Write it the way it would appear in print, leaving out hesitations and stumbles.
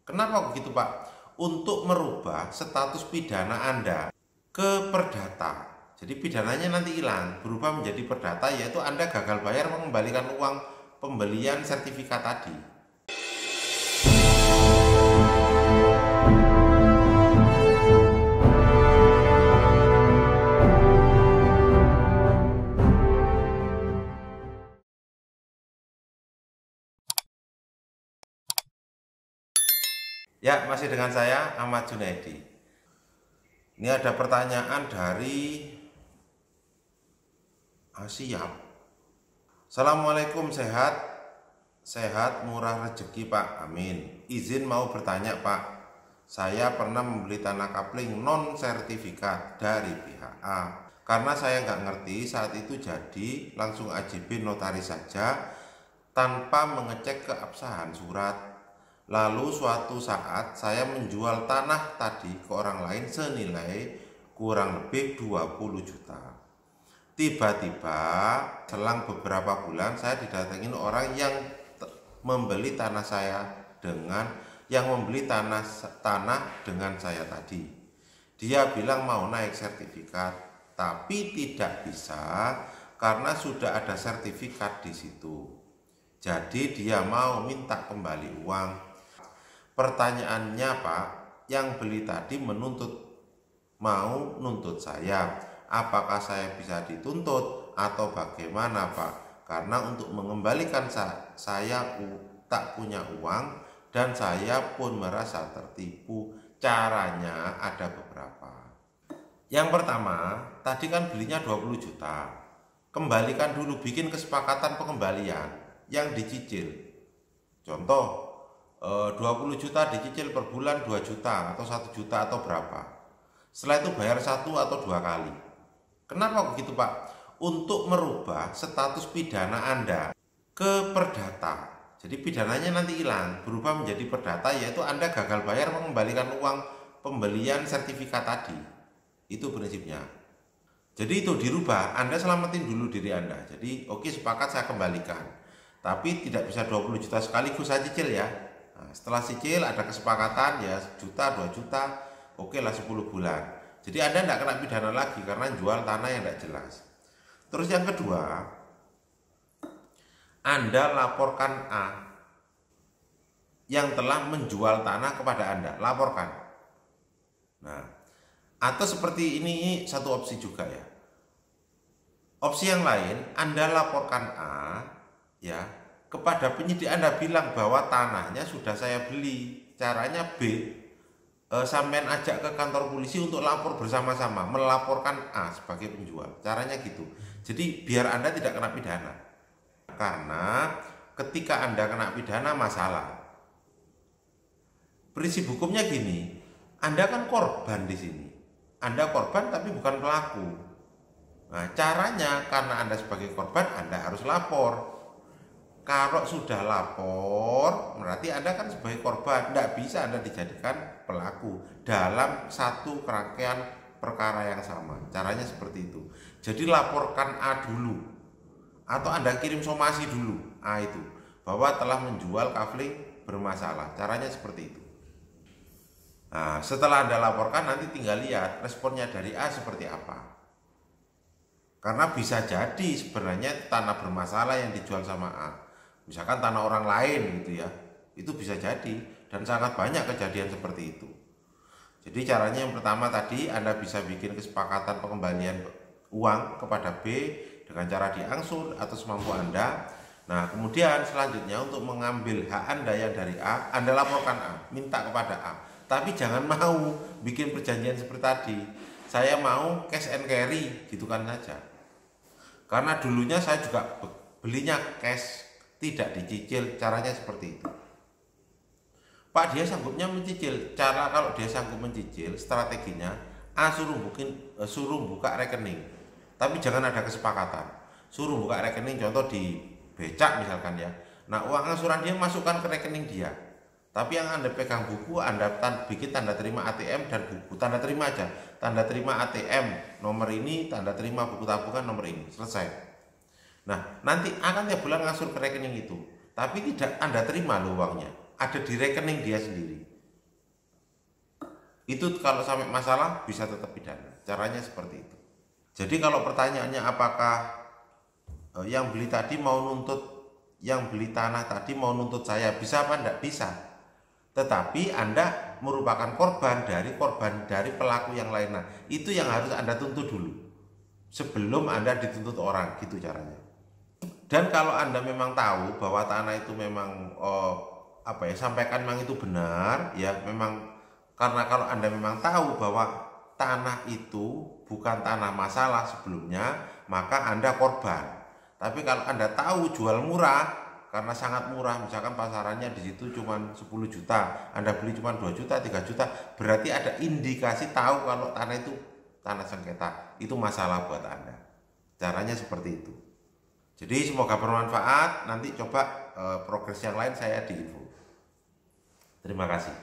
Kenapa begitu, Pak? Untuk merubah status pidana Anda ke perdata. Jadi pidananya nanti hilang, berubah menjadi perdata, yaitu Anda gagal bayar mengembalikan uang pembelian sertifikat tadi. Ya, masih dengan saya Ahmad Junaidi. Ini ada pertanyaan dari Siap. Assalamualaikum, sehat murah rezeki Pak, amin. Izin mau bertanya Pak, saya pernah membeli tanah kapling non sertifikat dari pihak A. Karena saya nggak ngerti saat itu, jadi langsung AJB notaris saja tanpa mengecek keabsahan surat. Lalu suatu saat saya menjual tanah tadi ke orang lain senilai kurang lebih 20 juta. Tiba-tiba selang beberapa bulan saya didatengin orang yang membeli tanah saya dengan tanah dengan saya tadi. Dia bilang mau naik sertifikat, tapi tidak bisa karena sudah ada sertifikat di situ. Jadi dia mau minta kembali uang. Pertanyaannya Pak, yang beli tadi mau nuntut saya. Apakah saya bisa dituntut atau bagaimana Pak? Karena untuk mengembalikan saya tak punya uang dan saya pun merasa tertipu. Caranya ada beberapa. Yang pertama, tadi kan belinya 20 juta. Kembalikan dulu, bikin kesepakatan pengembalian yang dicicil. Contoh, 20 juta dicicil per bulan 2 juta atau 1 juta atau berapa. Setelah itu bayar 1 atau 2 kali. Kenapa begitu Pak? Untuk merubah status pidana Anda ke perdata. Jadi pidananya nanti hilang, berubah menjadi perdata, yaitu Anda gagal bayar mengembalikan uang pembelian sertifikat tadi. Itu prinsipnya. Jadi itu dirubah, Anda selamatin dulu diri Anda. Jadi oke, sepakat saya kembalikan. Tapi tidak bisa 20 juta sekaligus saya cicil ya. Nah, setelah cicil ada kesepakatan ya 1 juta, 2 juta, oke lah 10 bulan. Jadi Anda tidak kena pidana lagi karena jual tanah yang tidak jelas. Terus yang kedua, Anda laporkan A yang telah menjual tanah kepada Anda, laporkan. Nah, atau seperti ini satu opsi juga ya. Opsi yang lain, Anda laporkan A ya kepada penyidik, Anda bilang bahwa tanahnya sudah saya beli. Caranya B, sampean ajak ke kantor polisi untuk lapor bersama-sama, melaporkan A sebagai penjual. Caranya gitu. Jadi biar Anda tidak kena pidana. Karena ketika Anda kena pidana masalah. Prinsip hukumnya gini, Anda kan korban di sini. Anda korban tapi bukan pelaku. Nah, caranya karena Anda sebagai korban, Anda harus lapor. Kalau sudah lapor, berarti Anda kan sebagai korban, tidak bisa Anda dijadikan pelaku dalam satu rangkaian perkara yang sama. Caranya seperti itu. Jadi laporkan A dulu, atau Anda kirim somasi dulu A itu, bahwa telah menjual kafling bermasalah. Caranya seperti itu. Nah, setelah Anda laporkan, nanti tinggal lihat responnya dari A seperti apa. Karena bisa jadi sebenarnya tanah bermasalah yang dijual sama A, misalkan tanah orang lain gitu ya, itu bisa jadi, dan sangat banyak kejadian seperti itu. Jadi caranya yang pertama tadi, Anda bisa bikin kesepakatan pengembalian uang kepada B dengan cara diangsur atau semampu Anda. Nah, kemudian selanjutnya untuk mengambil hak Anda yang dari A, Anda laporkan A, minta kepada A. Tapi jangan mau bikin perjanjian seperti tadi, saya mau cash and carry gitu kan saja. Karena dulunya saya juga belinya cash, tidak dicicil. Caranya seperti itu. Pak, dia sanggupnya mencicil. Cara kalau dia sanggup mencicil, strateginya A suruh buka rekening. Tapi jangan ada kesepakatan. Suruh buka rekening, contoh di becak misalkan ya. Nah, uang angsuran dia masukkan ke rekening dia. Tapi yang Anda pegang buku, Anda bikin tanda terima ATM dan buku. Tanda terima aja. Tanda terima ATM nomor ini, tanda terima buku tabungan nomor ini. Selesai. Nah, nanti akan tiap bulan ngasur ke rekening itu. Tapi tidak Anda terima loh uangnya. Ada di rekening dia sendiri. Itu kalau sampai masalah bisa tetap pidana. Caranya seperti itu. Jadi kalau pertanyaannya apakah yang beli tadi mau nuntut, yang beli tanah tadi mau nuntut saya, bisa apa enggak? Bisa. Tetapi Anda merupakan korban dari pelaku yang lain. Nah, itu yang harus Anda tuntut dulu sebelum Anda dituntut orang, gitu caranya. Dan kalau Anda memang tahu bahwa tanah itu memang sampaikan memang itu benar, ya memang, karena kalau Anda memang tahu bahwa tanah itu bukan tanah masalah sebelumnya, maka Anda korban. Tapi kalau Anda tahu jual murah karena sangat murah, misalkan pasarannya di situ cuma 10 juta, Anda beli cuma 2 juta, 3 juta, berarti ada indikasi tahu kalau tanah itu tanah sengketa, itu masalah buat Anda. Caranya seperti itu. Jadi semoga bermanfaat. Nanti coba progres yang lain saya diinfo. Terima kasih.